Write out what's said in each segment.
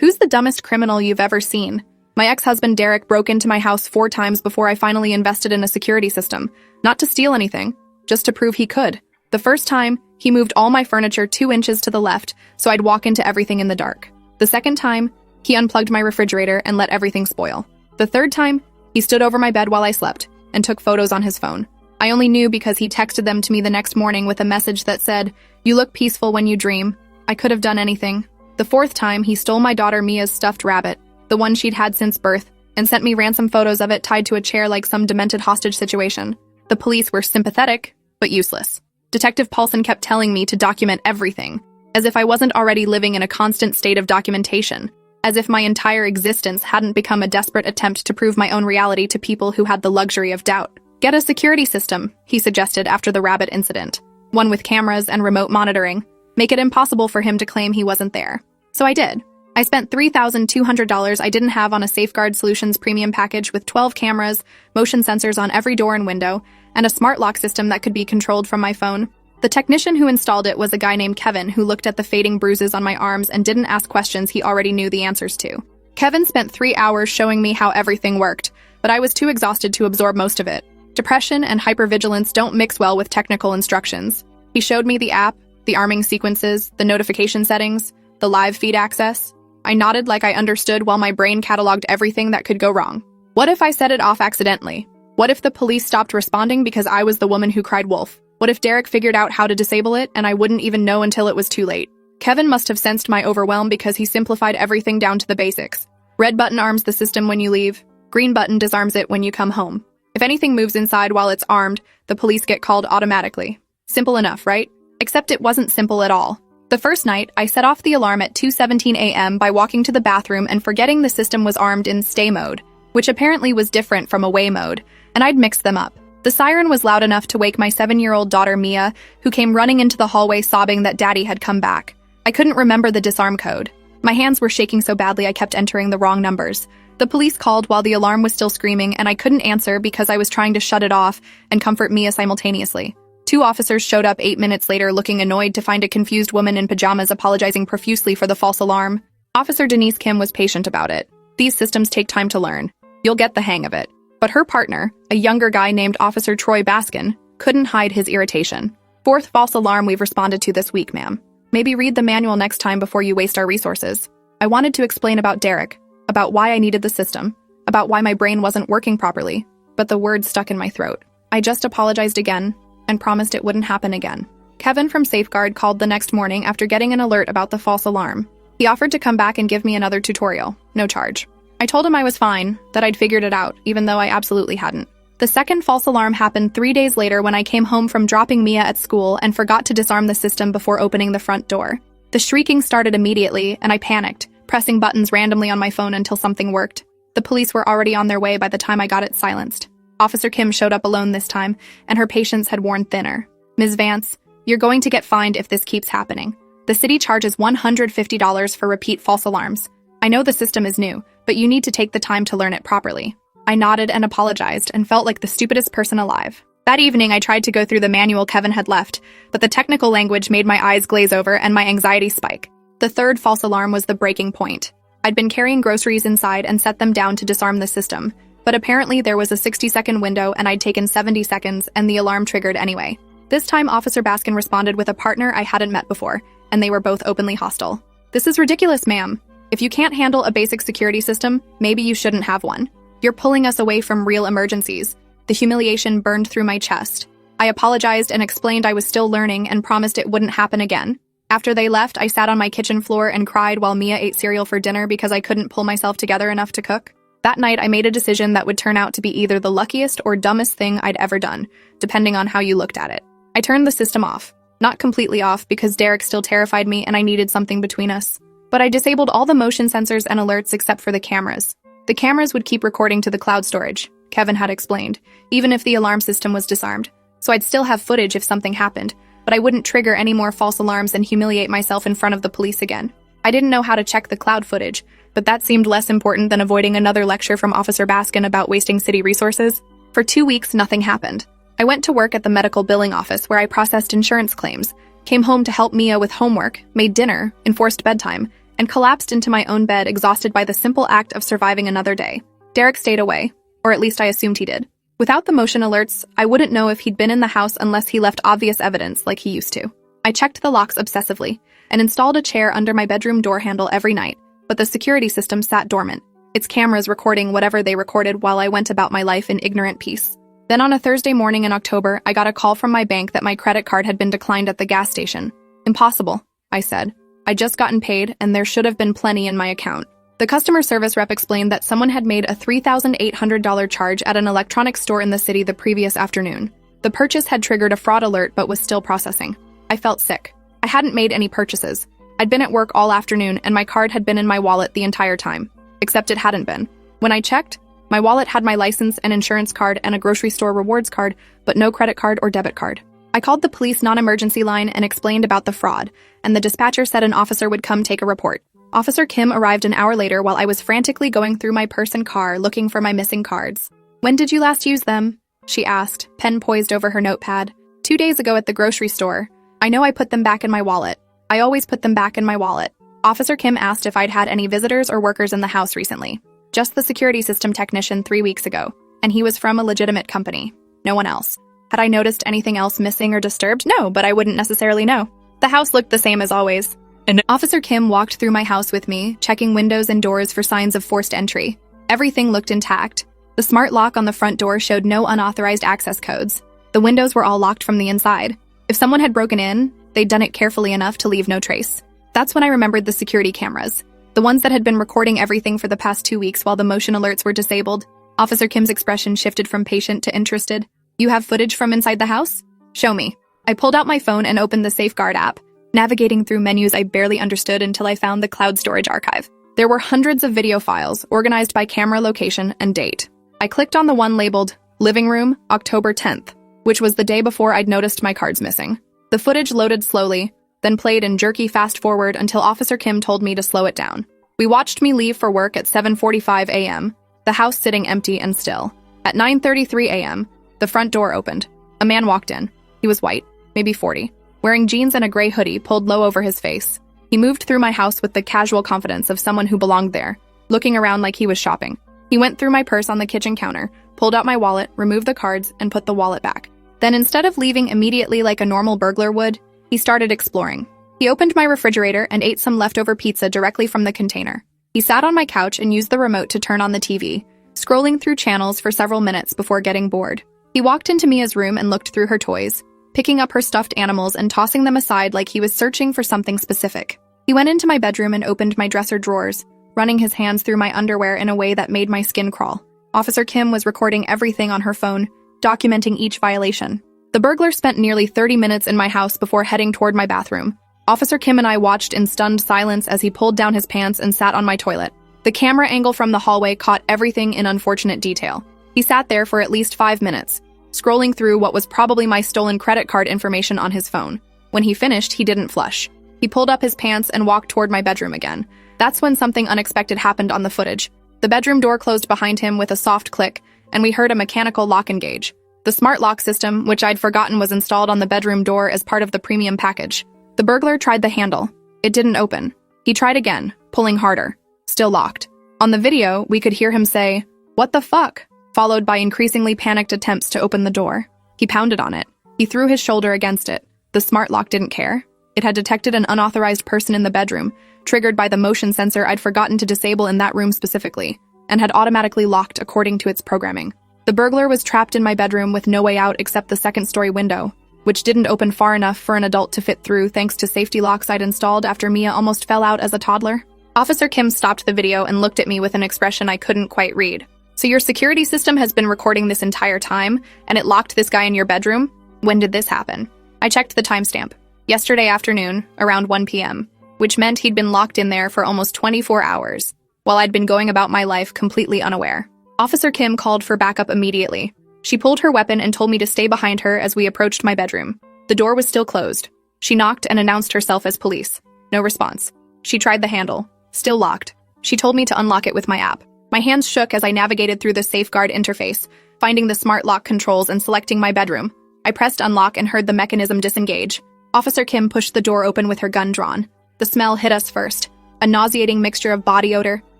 Who's the dumbest criminal you've ever seen? My ex-husband Derek broke into my house 4 times before I finally invested in a security system. Not to steal anything, just to prove he could. The first time, he moved all my furniture 2 inches to the left so I'd walk into everything in the dark. The second time, he unplugged my refrigerator and let everything spoil. The third time, he stood over my bed while I slept and took photos on his phone. I only knew because he texted them to me the next morning with a message that said, "You look peaceful when you dream." I could have done anything. The fourth time, he stole my daughter Mia's stuffed rabbit, the one she'd had since birth, and sent me ransom photos of it tied to a chair like some demented hostage situation. The police were sympathetic, but useless. Detective Paulson kept telling me to document everything, as if I wasn't already living in a constant state of documentation, as if my entire existence hadn't become a desperate attempt to prove my own reality to people who had the luxury of doubt. Get a security system, he suggested after the rabbit incident. One with cameras and remote monitoring. Make it impossible for him to claim he wasn't there. So I did. I spent $3,200 I didn't have on a Safeguard Solutions premium package with 12 cameras, motion sensors on every door and window, and a smart lock system that could be controlled from my phone. The technician who installed it was a guy named Kevin who looked at the fading bruises on my arms and didn't ask questions he already knew the answers to. Kevin spent 3 hours showing me how everything worked, but I was too exhausted to absorb most of it. Depression and hypervigilance don't mix well with technical instructions. He showed me the app, the arming sequences, the notification settings, the live feed access. I nodded like I understood while my brain cataloged everything that could go wrong. What if I set it off accidentally? What if the police stopped responding because I was the woman who cried wolf? What if Derek figured out how to disable it and I wouldn't even know until it was too late? Kevin must have sensed my overwhelm because he simplified everything down to the basics. Red button arms the system when you leave. Green button disarms it when you come home. If anything moves inside while it's armed, the police get called automatically. Simple enough, right? Except it wasn't simple at all. The first night, I set off the alarm at 2:17 a.m. by walking to the bathroom and forgetting the system was armed in stay mode, which apparently was different from away mode, and I'd mixed them up. The siren was loud enough to wake my 7-year-old daughter Mia, who came running into the hallway sobbing that Daddy had come back. I couldn't remember the disarm code. My hands were shaking so badly I kept entering the wrong numbers. The police called while the alarm was still screaming, and I couldn't answer because I was trying to shut it off and comfort Mia simultaneously. 2 officers showed up 8 minutes later looking annoyed to find a confused woman in pajamas apologizing profusely for the false alarm. Officer Denise Kim was patient about it. These systems take time to learn. You'll get the hang of it. But her partner, a younger guy named Officer Troy Baskin, couldn't hide his irritation. 4th false alarm we've responded to this week, ma'am. Maybe read the manual next time before you waste our resources. I wanted to explain about Derek, about why I needed the system, about why my brain wasn't working properly, but the words stuck in my throat. I just apologized again and promised it wouldn't happen again. Kevin from Safeguard called the next morning after getting an alert about the false alarm. He offered to come back and give me another tutorial, no charge. I told him I was fine, that I'd figured it out, even though I absolutely hadn't. The second false alarm happened 3 days later when I came home from dropping Mia at school and forgot to disarm the system before opening the front door. The shrieking started immediately, and I panicked, pressing buttons randomly on my phone until something worked. The police were already on their way by the time I got it silenced. Officer Kim showed up alone this time, and her patience had worn thinner. "Ms. Vance, you're going to get fined if this keeps happening. The city charges $150 for repeat false alarms. I know the system is new, but you need to take the time to learn it properly." I nodded and apologized and felt like the stupidest person alive. That evening, I tried to go through the manual Kevin had left, but the technical language made my eyes glaze over and my anxiety spike. The third false alarm was the breaking point. I'd been carrying groceries inside and set them down to disarm the system, but apparently there was a 60-second window and I'd taken 70 seconds and the alarm triggered anyway. This time, Officer Baskin responded with a partner I hadn't met before, and they were both openly hostile. "This is ridiculous, ma'am. If you can't handle a basic security system, maybe you shouldn't have one. You're pulling us away from real emergencies." The humiliation burned through my chest. I apologized and explained I was still learning and promised it wouldn't happen again. After they left, I sat on my kitchen floor and cried while Mia ate cereal for dinner because I couldn't pull myself together enough to cook. That night, I made a decision that would turn out to be either the luckiest or dumbest thing I'd ever done, depending on how you looked at it. I turned the system off. Not completely off because Derek still terrified me and I needed something between us. But I disabled all the motion sensors and alerts except for the cameras. The cameras would keep recording to the cloud storage, Kevin had explained, even if the alarm system was disarmed. So I'd still have footage if something happened, but I wouldn't trigger any more false alarms and humiliate myself in front of the police again. I didn't know how to check the cloud footage, but that seemed less important than avoiding another lecture from Officer Baskin about wasting city resources. For 2 weeks, nothing happened. I went to work at the medical billing office where I processed insurance claims, came home to help Mia with homework, made dinner, enforced bedtime, and collapsed into my own bed, exhausted by the simple act of surviving another day. Derek stayed away, or at least I assumed he did. Without the motion alerts, I wouldn't know if he'd been in the house unless he left obvious evidence like he used to. I checked the locks obsessively and installed a chair under my bedroom door handle every night, but the security system sat dormant, its cameras recording whatever they recorded while I went about my life in ignorant peace. Then on a Thursday morning in October, I got a call from my bank that my credit card had been declined at the gas station. Impossible, I said. I'd just gotten paid, and there should have been plenty in my account. The customer service rep explained that someone had made a $3,800 charge at an electronics store in the city the previous afternoon. The purchase had triggered a fraud alert but was still processing. I felt sick. I hadn't made any purchases. I'd been at work all afternoon, and my card had been in my wallet the entire time. Except it hadn't been. When I checked, my wallet had my license and insurance card and a grocery store rewards card, but no credit card or debit card. I called the police non-emergency line and explained about the fraud, and the dispatcher said an officer would come take a report. Officer Kim arrived an hour later while I was frantically going through my purse and car looking for my missing cards. "When did you last use them?" she asked, pen poised over her notepad. "2 days ago at the grocery store. I know I put them back in my wallet. I always put them back in my wallet." Officer Kim asked if I'd had any visitors or workers in the house recently. Just the security system technician 3 weeks ago, and he was from a legitimate company. No one else. Had I noticed anything else missing or disturbed? No, but I wouldn't necessarily know. The house looked the same as always. And Officer Kim walked through my house with me, checking windows and doors for signs of forced entry. Everything looked intact. The smart lock on the front door showed no unauthorized access codes. The windows were all locked from the inside. If someone had broken in, they'd done it carefully enough to leave no trace. That's when I remembered the security cameras. The ones that had been recording everything for the past 2 weeks while the motion alerts were disabled. Officer Kim's expression shifted from patient to interested. "You have footage from inside the house? Show me." I pulled out my phone and opened the Safeguard app, navigating through menus I barely understood until I found the cloud storage archive. There were hundreds of video files, organized by camera location and date. I clicked on the one labeled Living Room, October 10th, which was the day before I'd noticed my cards missing. The footage loaded slowly, then played in jerky fast-forward until Officer Kim told me to slow it down. We watched me leave for work at 7:45 a.m., the house sitting empty and still. At 9:33 a.m., the front door opened. A man walked in. He was white, maybe 40, wearing jeans and a gray hoodie pulled low over his face. He moved through my house with the casual confidence of someone who belonged there, looking around like he was shopping. He went through my purse on the kitchen counter, pulled out my wallet, removed the cards, and put the wallet back. Then instead of leaving immediately like a normal burglar would, he started exploring. He opened my refrigerator and ate some leftover pizza directly from the container. He sat on my couch and used the remote to turn on the TV, scrolling through channels for several minutes before getting bored. He walked into Mia's room and looked through her toys, picking up her stuffed animals and tossing them aside like he was searching for something specific. He went into my bedroom and opened my dresser drawers, running his hands through my underwear in a way that made my skin crawl. Officer Kim was recording everything on her phone, documenting each violation. The burglar spent nearly 30 minutes in my house before heading toward my bathroom. Officer Kim and I watched in stunned silence as he pulled down his pants and sat on my toilet. The camera angle from the hallway caught everything in unfortunate detail. He sat there for at least 5 minutes, scrolling through what was probably my stolen credit card information on his phone. When he finished, he didn't flush. He pulled up his pants and walked toward my bedroom again. That's when something unexpected happened on the footage. The bedroom door closed behind him with a soft click, and we heard a mechanical lock engage. The smart lock system, which I'd forgotten was installed on the bedroom door as part of the premium package. The burglar tried the handle. It didn't open. He tried again, pulling harder. Still locked. On the video, we could hear him say, "What the fuck?" followed by increasingly panicked attempts to open the door. He pounded on it. He threw his shoulder against it. The smart lock didn't care. It had detected an unauthorized person in the bedroom, triggered by the motion sensor I'd forgotten to disable in that room specifically, and had automatically locked according to its programming. The burglar was trapped in my bedroom with no way out except the second-story window, which didn't open far enough for an adult to fit through thanks to safety locks I'd installed after Mia almost fell out as a toddler. Officer Kim stopped the video and looked at me with an expression I couldn't quite read. "So your security system has been recording this entire time, and it locked this guy in your bedroom? When did this happen?" I checked the timestamp. Yesterday afternoon, around 1 p.m., which meant he'd been locked in there for almost 24 hours, while I'd been going about my life completely unaware. Officer Kim called for backup immediately. She pulled her weapon and told me to stay behind her as we approached my bedroom. The door was still closed. She knocked and announced herself as police. No response. She tried the handle. Still locked. She told me to unlock it with my app. My hands shook as I navigated through the Safeguard interface, finding the smart lock controls and selecting my bedroom. I pressed unlock and heard the mechanism disengage. Officer Kim pushed the door open with her gun drawn. The smell hit us first. a nauseating mixture of body odor,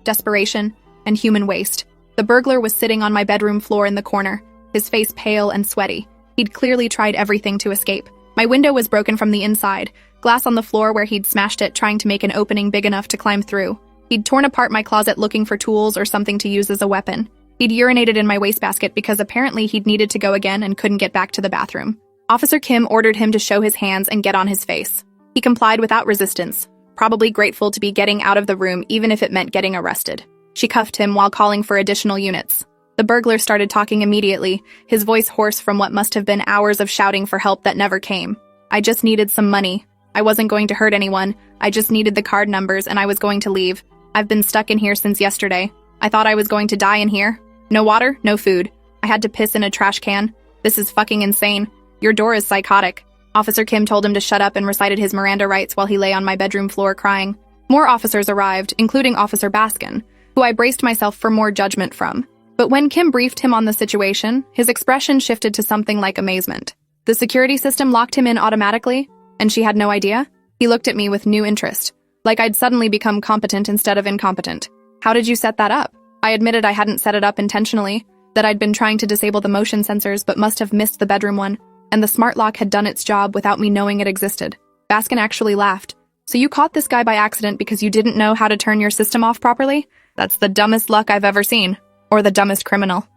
desperation, and human waste. The burglar was sitting on my bedroom floor in the corner, his face pale and sweaty. He'd clearly tried everything to escape. My window was broken from the inside, glass on the floor where he'd smashed it trying to make an opening big enough to climb through. He'd torn apart my closet looking for tools or something to use as a weapon. He'd urinated in my wastebasket because apparently he'd needed to go again and couldn't get back to the bathroom. Officer Kim ordered him to show his hands and get on his face. He complied without resistance, probably grateful to be getting out of the room even if it meant getting arrested. She cuffed him while calling for additional units. The burglar started talking immediately, his voice hoarse from what must have been hours of shouting for help that never came. I just needed some money. I wasn't going to hurt anyone. I just needed the card numbers and I was going to leave. I've been stuck in here since yesterday. I thought I was going to die in here. No water, no food. I had to piss in a trash can. This is fucking insane. Your door is psychotic. Officer Kim told him to shut up and recited his Miranda rights while he lay on my bedroom floor crying. More officers arrived, including Officer Baskin, who I braced myself for more judgment from. But when Kim briefed him on the situation, his expression shifted to something like amazement. The security system locked him in automatically, and she had no idea? He looked at me with new interest, like I'd suddenly become competent instead of incompetent. How did you set that up? I admitted I hadn't set it up intentionally, that I'd been trying to disable the motion sensors but must have missed the bedroom one, and the smart lock had done its job without me knowing it existed. Baskin actually laughed. So you caught this guy by accident because you didn't know how to turn your system off properly? That's the dumbest luck I've ever seen. Or the dumbest criminal.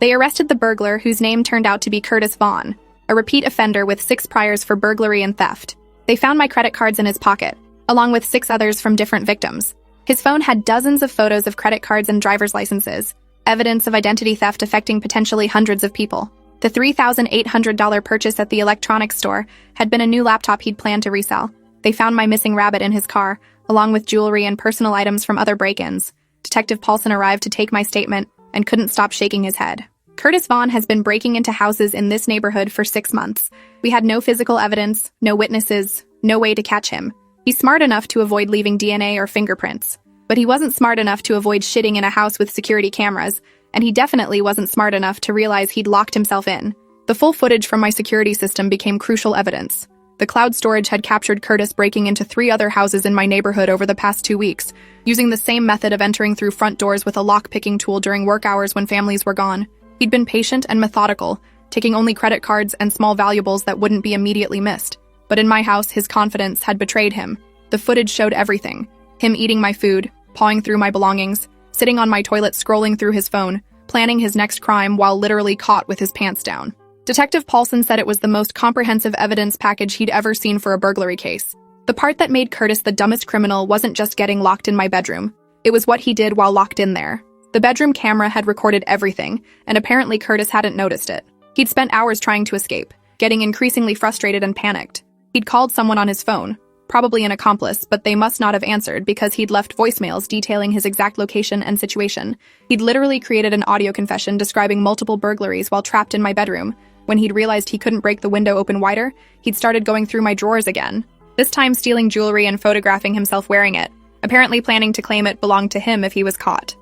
They arrested the burglar, whose name turned out to be Curtis Vaughn, a repeat offender with 6 priors for burglary and theft. They found my credit cards in his pocket, along with 6 others from different victims. His phone had dozens of photos of credit cards and driver's licenses, evidence of identity theft affecting potentially hundreds of people. The $3,800 purchase at the electronics store had been a new laptop he'd planned to resell. They found my missing rabbit in his car, along with jewelry and personal items from other break-ins. Detective Paulson arrived to take my statement and couldn't stop shaking his head. Curtis Vaughn has been breaking into houses in this neighborhood for 6 months. We had no physical evidence, no witnesses, no way to catch him. He's smart enough to avoid leaving DNA or fingerprints, but he wasn't smart enough to avoid shitting in a house with security cameras, and he definitely wasn't smart enough to realize he'd locked himself in. The full footage from my security system became crucial evidence. The cloud storage had captured Curtis breaking into 3 other houses in my neighborhood over the past 2 weeks, using the same method of entering through front doors with a lock-picking tool during work hours when families were gone. He'd been patient and methodical, taking only credit cards and small valuables that wouldn't be immediately missed. But in my house, his confidence had betrayed him. The footage showed everything. Him eating my food, pawing through my belongings, sitting on my toilet scrolling through his phone, planning his next crime while literally caught with his pants down. Detective Paulson said it was the most comprehensive evidence package he'd ever seen for a burglary case. The part that made Curtis the dumbest criminal wasn't just getting locked in my bedroom. It was what he did while locked in there. The bedroom camera had recorded everything, and apparently Curtis hadn't noticed it. He'd spent hours trying to escape, getting increasingly frustrated and panicked. He'd called someone on his phone, probably an accomplice, but they must not have answered because he'd left voicemails detailing his exact location and situation. He'd literally created an audio confession describing multiple burglaries while trapped in my bedroom. When he'd realized he couldn't break the window open wider, he'd started going through my drawers again, this time stealing jewelry and photographing himself wearing it, apparently planning to claim it belonged to him if he was caught.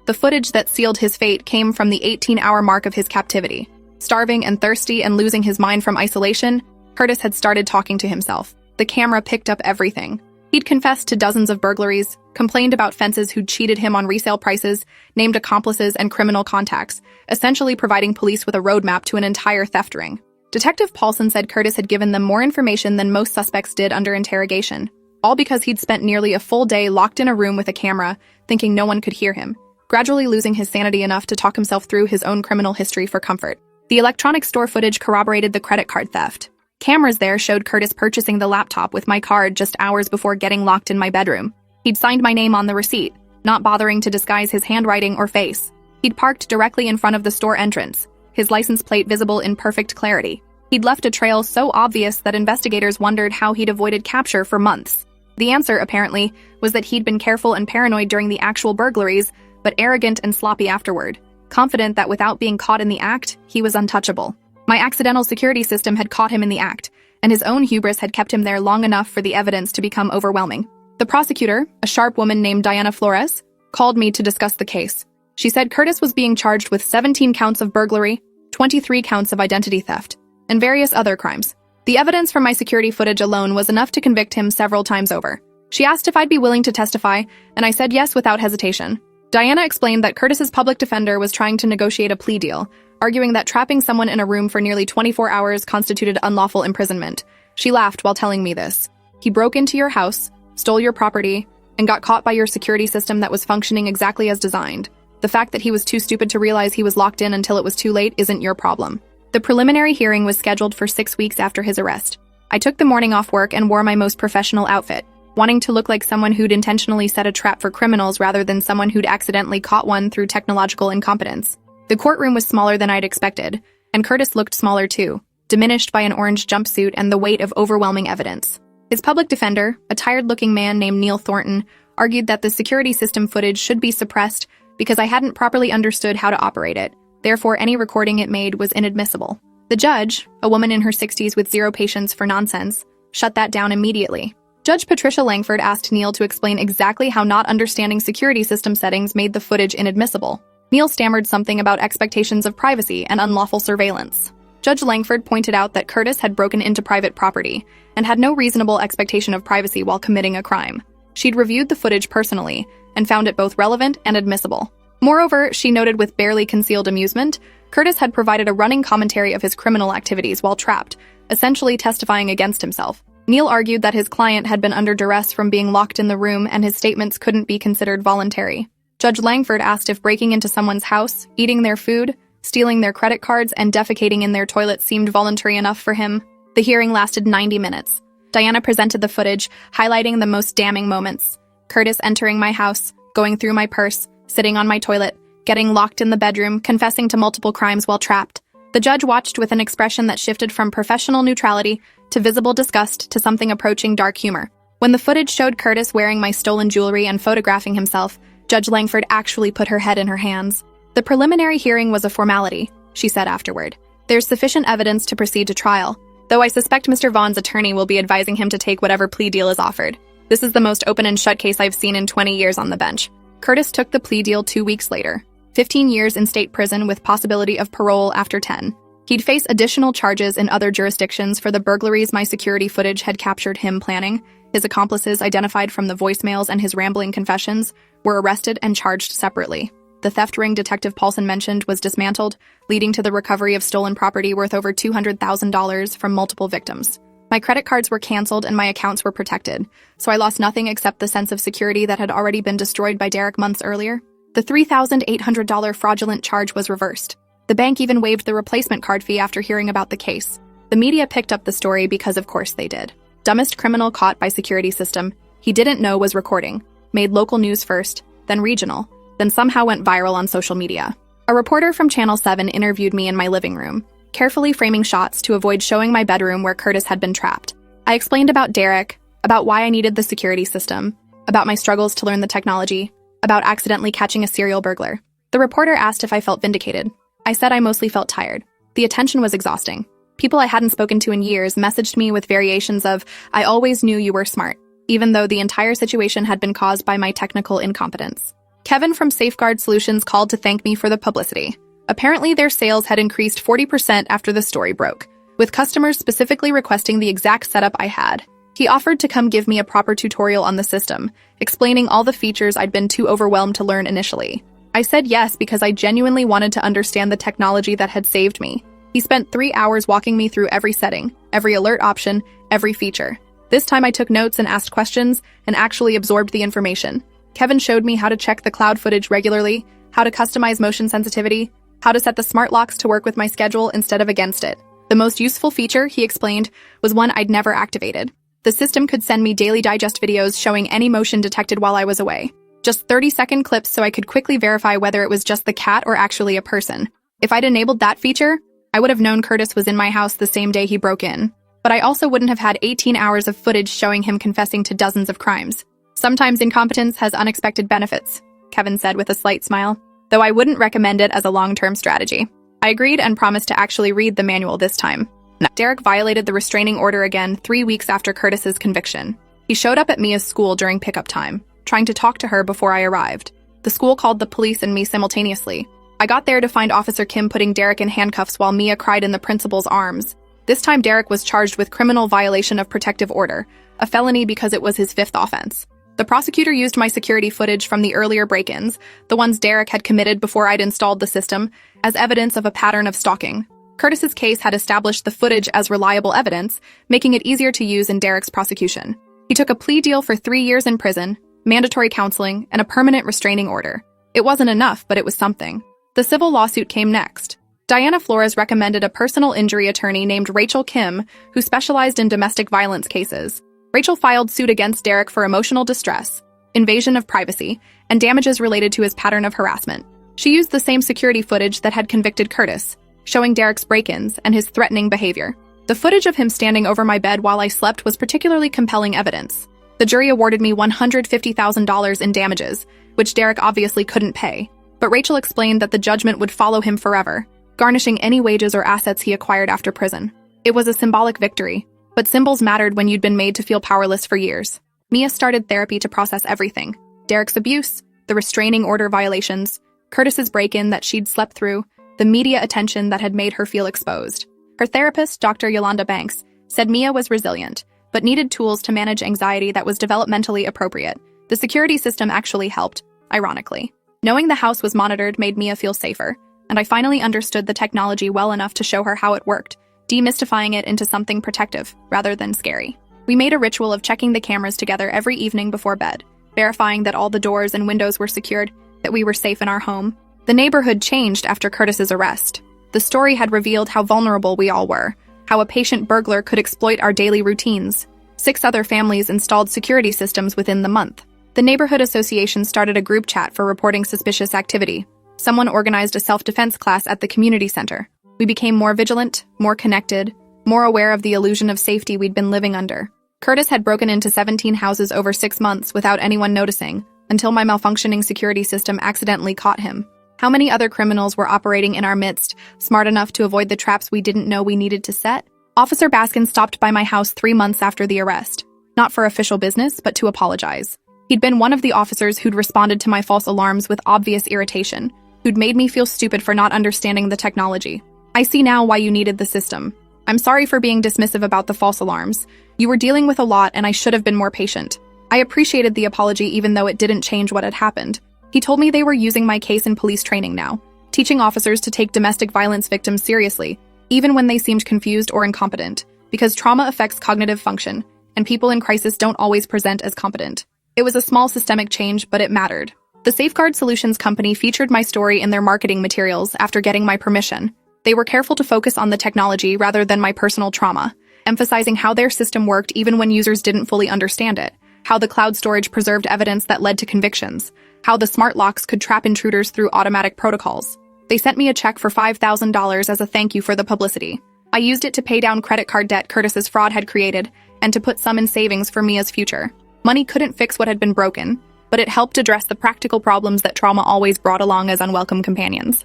The footage that sealed his fate came from the 18-hour mark of his captivity. Starving and thirsty and losing his mind from isolation, Curtis had started talking to himself. The camera picked up everything. He'd confessed to dozens of burglaries, complained about fences who'd cheated him on resale prices, named accomplices and criminal contacts, essentially providing police with a roadmap to an entire theft ring. Detective Paulson said Curtis had given them more information than most suspects did under interrogation, all because he'd spent nearly a full day locked in a room with a camera, thinking no one could hear him, gradually losing his sanity enough to talk himself through his own criminal history for comfort. The electronic store footage corroborated the credit card theft. Cameras there showed Curtis purchasing the laptop with my card just hours before getting locked in my bedroom. He'd signed my name on the receipt, not bothering to disguise his handwriting or face. He'd parked directly in front of the store entrance, his license plate visible in perfect clarity. He'd left a trail so obvious that investigators wondered how he'd avoided capture for months. The answer, apparently, was that he'd been careful and paranoid during the actual burglaries, but arrogant and sloppy afterward, confident that without being caught in the act, he was untouchable. My accidental security system had caught him in the act, and his own hubris had kept him there long enough for the evidence to become overwhelming. The prosecutor, a sharp woman named Diana Flores, called me to discuss the case. She said Curtis was being charged with 17 counts of burglary, 23 counts of identity theft, and various other crimes. The evidence from my security footage alone was enough to convict him several times over. She asked if I'd be willing to testify, and I said yes without hesitation. Diana explained that Curtis's public defender was trying to negotiate a plea deal, arguing that trapping someone in a room for nearly 24 hours constituted unlawful imprisonment. She laughed while telling me this. He broke into your house, stole your property, and got caught by your security system that was functioning exactly as designed. The fact that he was too stupid to realize he was locked in until it was too late isn't your problem. The preliminary hearing was scheduled for 6 weeks after his arrest. I took the morning off work and wore my most professional outfit, wanting to look like someone who'd intentionally set a trap for criminals rather than someone who'd accidentally caught one through technological incompetence. The courtroom was smaller than I'd expected, and Curtis looked smaller too, diminished by an orange jumpsuit and the weight of overwhelming evidence. His public defender, a tired-looking man named Neil Thornton, argued that the security system footage should be suppressed because I hadn't properly understood how to operate it. Therefore, any recording it made was inadmissible. The judge, a woman in her 60s with zero patience for nonsense, shut that down immediately. Judge Patricia Langford asked Neil to explain exactly how not understanding security system settings made the footage inadmissible. Neil stammered something about expectations of privacy and unlawful surveillance. Judge Langford pointed out that Curtis had broken into private property and had no reasonable expectation of privacy while committing a crime. She'd reviewed the footage personally and found it both relevant and admissible. Moreover, she noted with barely concealed amusement, Curtis had provided a running commentary of his criminal activities while trapped, essentially testifying against himself. Neil argued that his client had been under duress from being locked in the room and his statements couldn't be considered voluntary. Judge Langford asked if breaking into someone's house, eating their food, stealing their credit cards, and defecating in their toilet seemed voluntary enough for him. The hearing lasted 90 minutes. Diana presented the footage, highlighting the most damning moments. Curtis entering my house, going through my purse, sitting on my toilet, getting locked in the bedroom, confessing to multiple crimes while trapped. The judge watched with an expression that shifted from professional neutrality to visible disgust to something approaching dark humor. When the footage showed Curtis wearing my stolen jewelry and photographing himself, Judge Langford actually put her head in her hands. The preliminary hearing was a formality, she said afterward. There's sufficient evidence to proceed to trial, though I suspect Mr. Vaughn's attorney will be advising him to take whatever plea deal is offered. This is the most open and shut case I've seen in 20 years on the bench. Curtis took the plea deal 2 weeks later. 15 years in state prison with possibility of parole after 10. He'd face additional charges in other jurisdictions for the burglaries my security footage had captured him planning. His accomplices, identified from the voicemails and his rambling confessions, were arrested and charged separately. The theft ring Detective Paulson mentioned was dismantled, leading to the recovery of stolen property worth over $200,000 from multiple victims. My credit cards were canceled and my accounts were protected, so I lost nothing except the sense of security that had already been destroyed by Derek months earlier. The $3,800 fraudulent charge was reversed. The bank even waived the replacement card fee after hearing about the case. The media picked up the story because of course they did. Dumbest criminal caught by security system he didn't know was recording. Made local news first, then regional, then somehow went viral on social media. A reporter from Channel 7 interviewed me in my living room, carefully framing shots to avoid showing my bedroom where Curtis had been trapped. I explained about Derek, about why I needed the security system, about my struggles to learn the technology, about accidentally catching a serial burglar. The reporter asked if I felt vindicated. I said I mostly felt tired. The attention was exhausting. People I hadn't spoken to in years messaged me with variations of, "I always knew you were smart," even though the entire situation had been caused by my technical incompetence. Kevin from Safeguard Solutions called to thank me for the publicity. Apparently, their sales had increased 40% after the story broke, with customers specifically requesting the exact setup I had. He offered to come give me a proper tutorial on the system, explaining all the features I'd been too overwhelmed to learn initially. I said yes because I genuinely wanted to understand the technology that had saved me. He spent 3 hours walking me through every setting, every alert option, every feature. This time I took notes and asked questions and actually absorbed the information. Kevin showed me how to check the cloud footage regularly, how to customize motion sensitivity, how to set the smart locks to work with my schedule instead of against it. The most useful feature, he explained, was one I'd never activated. The system could send me daily digest videos showing any motion detected while I was away. Just 30-second clips so I could quickly verify whether it was just the cat or actually a person. If I'd enabled that feature, I would have known Curtis was in my house the same day he broke in. But I also wouldn't have had 18 hours of footage showing him confessing to dozens of crimes. Sometimes incompetence has unexpected benefits, Kevin said with a slight smile, though I wouldn't recommend it as a long-term strategy. I agreed and promised to actually read the manual this time. Derek violated the restraining order again 3 weeks after Curtis's conviction. He showed up at Mia's school during pickup time, trying to talk to her before I arrived. The school called the police and me simultaneously. I got there to find Officer Kim putting Derek in handcuffs while Mia cried in the principal's arms. This time Derek was charged with criminal violation of protective order, a felony because it was his fifth offense. The prosecutor used my security footage from the earlier break-ins, the ones Derek had committed before I'd installed the system, as evidence of a pattern of stalking. Curtis's case had established the footage as reliable evidence, making it easier to use in Derek's prosecution. He took a plea deal for 3 years in prison, mandatory counseling, and a permanent restraining order. It wasn't enough, but it was something. The civil lawsuit came next. Diana Flores recommended a personal injury attorney named Rachel Kim, who specialized in domestic violence cases. Rachel filed suit against Derek for emotional distress, invasion of privacy, and damages related to his pattern of harassment. She used the same security footage that had convicted Curtis, showing Derek's break-ins and his threatening behavior. The footage of him standing over my bed while I slept was particularly compelling evidence. The jury awarded me $150,000 in damages, which Derek obviously couldn't pay, but Rachel explained that the judgment would follow him forever, garnishing any wages or assets he acquired after prison. It was a symbolic victory, but symbols mattered when you'd been made to feel powerless for years. Mia started therapy to process everything: Derek's abuse, the restraining order violations, Curtis's break-in that she'd slept through, the media attention that had made her feel exposed. Her therapist, Dr. Yolanda Banks, said Mia was resilient, but needed tools to manage anxiety that was developmentally appropriate. The security system actually helped, ironically. Knowing the house was monitored made Mia feel safer, and I finally understood the technology well enough to show her how it worked, demystifying it into something protective rather than scary. We made a ritual of checking the cameras together every evening before bed, verifying that all the doors and windows were secured, that we were safe in our home. The neighborhood changed after Curtis's arrest. The story had revealed how vulnerable we all were, how a patient burglar could exploit our daily routines. 6 other families installed security systems within the month. The neighborhood association started a group chat for reporting suspicious activity. Someone organized a self-defense class at the community center. We became more vigilant, more connected, more aware of the illusion of safety we'd been living under. Curtis had broken into 17 houses over 6 months without anyone noticing, until my malfunctioning security system accidentally caught him. How many other criminals were operating in our midst, smart enough to avoid the traps we didn't know we needed to set? Officer Baskin stopped by my house 3 months after the arrest, not for official business, but to apologize. He'd been one of the officers who'd responded to my false alarms with obvious irritation, who'd made me feel stupid for not understanding the technology. I see now why you needed the system. I'm sorry for being dismissive about the false alarms. You were dealing with a lot and I should have been more patient. I appreciated the apology even though it didn't change what had happened. He told me they were using my case in police training now, teaching officers to take domestic violence victims seriously, even when they seemed confused or incompetent, because trauma affects cognitive function, and people in crisis don't always present as competent. It was a small systemic change, but it mattered. The Safeguard Solutions company featured my story in their marketing materials after getting my permission. They were careful to focus on the technology rather than my personal trauma, emphasizing how their system worked even when users didn't fully understand it, how the cloud storage preserved evidence that led to convictions, how the smart locks could trap intruders through automatic protocols. They sent me a check for $5,000 as a thank you for the publicity. I used it to pay down credit card debt Curtis's fraud had created, and to put some in savings for Mia's future. Money couldn't fix what had been broken, but it helped address the practical problems that trauma always brought along as unwelcome companions.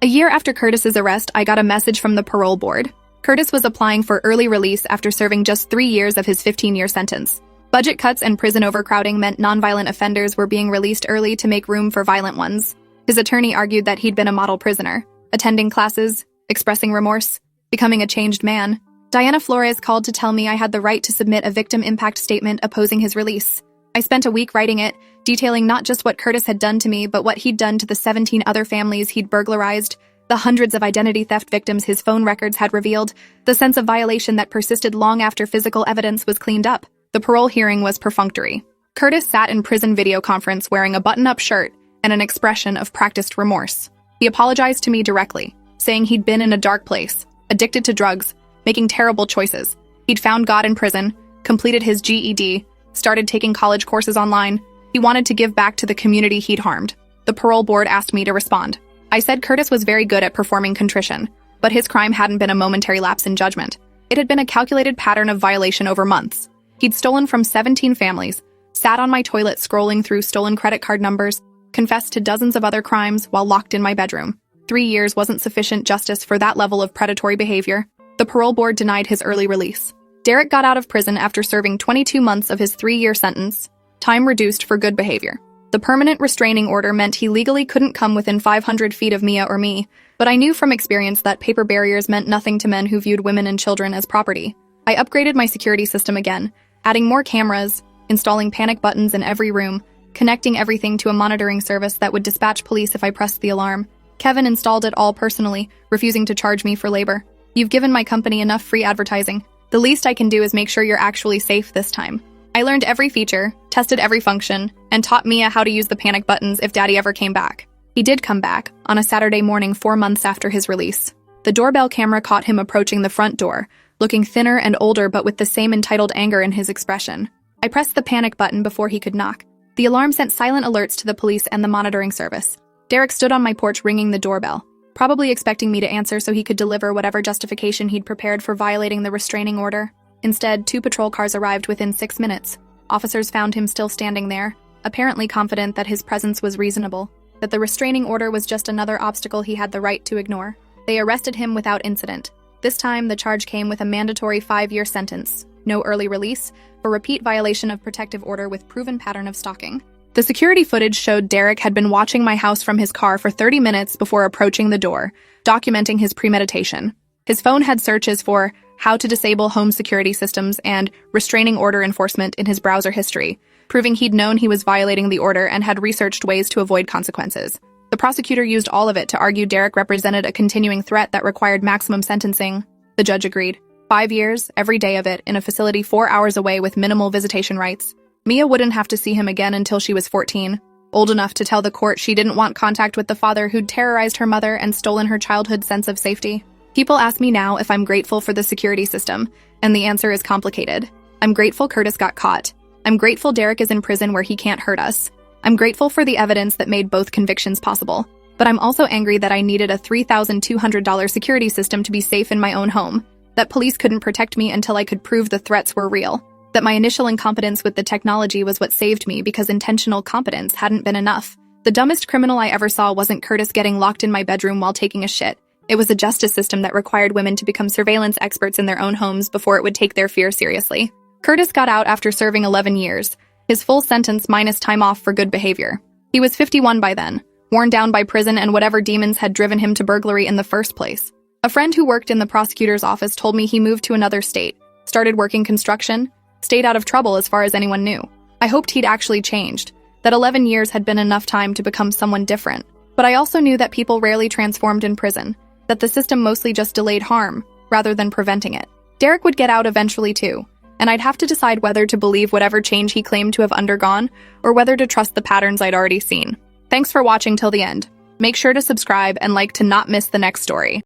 A year after Curtis's arrest, I got a message from the parole board. Curtis was applying for early release after serving just 3 years of his 15-year sentence. Budget cuts and prison overcrowding meant nonviolent offenders were being released early to make room for violent ones. His attorney argued that he'd been a model prisoner, attending classes, expressing remorse, becoming a changed man. Diana Flores called to tell me I had the right to submit a victim impact statement opposing his release. I spent a week writing it, detailing not just what Curtis had done to me, but what he'd done to the 17 other families he'd burglarized, the hundreds of identity theft victims his phone records had revealed, the sense of violation that persisted long after physical evidence was cleaned up. The parole hearing was perfunctory. Curtis sat in prison video conference wearing a button-up shirt and an expression of practiced remorse. He apologized to me directly, saying he'd been in a dark place, addicted to drugs, making terrible choices. He'd found God in prison, completed his GED, started taking college courses online. He wanted to give back to the community he'd harmed. The parole board asked me to respond. I said Curtis was very good at performing contrition, but his crime hadn't been a momentary lapse in judgment. It had been a calculated pattern of violation over months. He'd stolen from 17 families, sat on my toilet scrolling through stolen credit card numbers, confessed to dozens of other crimes while locked in my bedroom. 3 years wasn't sufficient justice for that level of predatory behavior. The parole board denied his early release. Derek got out of prison after serving 22 months of his 3-year sentence, time reduced for good behavior. The permanent restraining order meant he legally couldn't come within 500 feet of Mia or me, But I knew from experience that paper barriers meant nothing to men who viewed women and children as property. I upgraded my security system again, adding more cameras, installing panic buttons in every room, connecting everything to a monitoring service that would dispatch police if I pressed the alarm. Kevin installed it all personally, refusing to charge me for labor. You've given my company enough free advertising. The least I can do is make sure you're actually safe this time. I learned every feature, tested every function, and taught Mia how to use the panic buttons if Daddy ever came back. He did come back, on a Saturday morning 4 months after his release. The doorbell camera caught him approaching the front door, looking thinner and older but with the same entitled anger in his expression. I pressed the panic button before he could knock. The alarm sent silent alerts to the police and the monitoring service. Derek stood on my porch ringing the doorbell, probably expecting me to answer so he could deliver whatever justification he'd prepared for violating the restraining order. Instead, 2 patrol cars arrived within 6 minutes. Officers found him still standing there, apparently confident that his presence was reasonable, that the restraining order was just another obstacle he had the right to ignore. They arrested him without incident. This time, the charge came with a mandatory 5-year sentence, no early release, for repeat violation of protective order with proven pattern of stalking. The security footage showed Derek had been watching my house from his car for 30 minutes before approaching the door, documenting his premeditation. His phone had searches for how to disable home security systems and restraining order enforcement in his browser history, proving he'd known he was violating the order and had researched ways to avoid consequences. The prosecutor used all of it to argue Derek represented a continuing threat that required maximum sentencing. The judge agreed. 5 years, every day of it, in a facility 4 hours away with minimal visitation rights. Mia wouldn't have to see him again until she was 14, old enough to tell the court she didn't want contact with the father who'd terrorized her mother and stolen her childhood's sense of safety. People ask me now if I'm grateful for the security system, and the answer is complicated. I'm grateful Curtis got caught. I'm grateful Derek is in prison where he can't hurt us. I'm grateful for the evidence that made both convictions possible. But I'm also angry that I needed a $3,200 security system to be safe in my own home, that police couldn't protect me until I could prove the threats were real, that my initial incompetence with the technology was what saved me because intentional competence hadn't been enough. The dumbest criminal I ever saw wasn't Curtis getting locked in my bedroom while taking a shit. It was a justice system that required women to become surveillance experts in their own homes before it would take their fear seriously. Curtis got out after serving 11 years, his full sentence minus time off for good behavior. He was 51 by then, worn down by prison and whatever demons had driven him to burglary in the first place. A friend who worked in the prosecutor's office told me he moved to another state, started working construction, stayed out of trouble as far as anyone knew. I hoped he'd actually changed, that 11 years had been enough time to become someone different. But I also knew that people rarely transformed in prison, that the system mostly just delayed harm, rather than preventing it. Derek would get out eventually too, and I'd have to decide whether to believe whatever change he claimed to have undergone, or whether to trust the patterns I'd already seen. Thanks for watching till the end. Make sure to subscribe and like to not miss the next story.